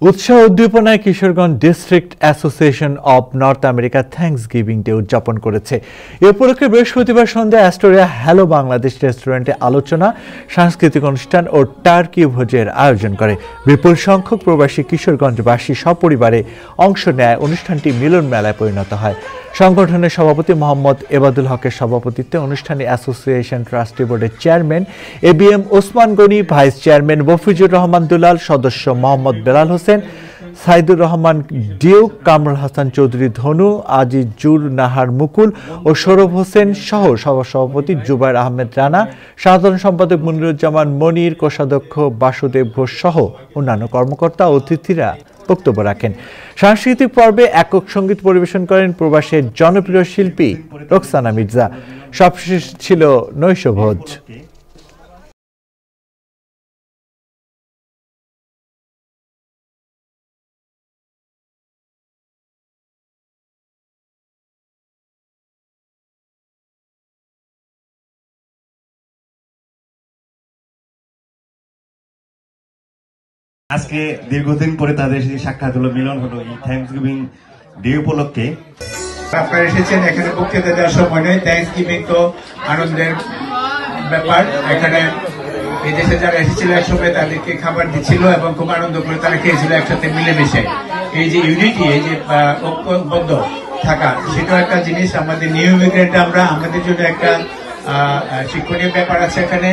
উৎসাহ উদ্দীপনায় Kishoreganj district association of north America Thanksgiving day উদযাপন করেছে। এ উপলক্ষে বৃহস্পতিবার সন্ধ্যায় অ্যাস্টোরিয়া হ্যালো বাংলাদেশ রেস্টুরেন্টে আলোচনা, সাংস্কৃতিক অনুষ্ঠান ও টার্কি ভোজের আয়োজন করে। বিপুল সংখ্যক প্রবাসী কিশোরগঞ্জবাসী সপরিবারে অংশ নেয় অনুষ্ঠানটি মিলন মেলায় পরিণত হয়। সংগঠনের সভাপতি মোহাম্মদ এবাদুল হকের সভাপতিত্বে অনুষ্ঠানে অ্যাসোসিয়েশন ট্রাস্টি বোর্ডের chairman ABM Osman Gani, vice chairman Mofizur Rahman Dulal, সদস্য মোহাম্মদ বেলাল হোসেন, সাইদুর রহমান ডিউক, কামরুল হাসান চৌধুরী ধনু, আজিজুর নাহার মুকুল ও সৌরভ হোসেন সহ সভাপতি জুবাইর আহমেদ রানা, সাধারণ সম্পাদক মনিরুজ্জামান মনির, কোষাধ্যক্ষ বাসুদেব ঘোষ সহ অন্যান্য কর্মকর্তা ও অতিথিরা বক্তব্য রাখেন। সাংস্কৃতিক পর্বে একক সঙ্গীত পরিবেশন করেন প্রবাসের জনপ্রিয় শিল্পী রোকসানা মির্জা। সবশেষ ছিল নৈশভোজ। আজকে দীর্ঘদিন পরে তাদের সাক্ষাৎ হলো, মিলন হলো এই থ্যাঙ্কসগিভিং ডে উপলক্ষে। আপনারা এসেছেন এখানে বক্তৃতা দেওয়ার সময় নয়। থ্যাঙ্কসগিভিং তো আনন্দের ব্যাপার। এখানে এই দেশে যারা এসেছিল একসঙ্গে তাদেরকে খাবার দিচ্ছিল এবং খুব আনন্দ করে তারা খেয়েছিল একসাথে মিলেমিশে। এই যে ইউনিটি, এই যে ঐক্যবদ্ধ থাকা, সেটাও একটা জিনিস। আমাদের নিউ ইমিগ্রেন্ট আমরা, আমাদের জন্য একটা শিক্ষণীয় ব্যাপার আছে এখানে।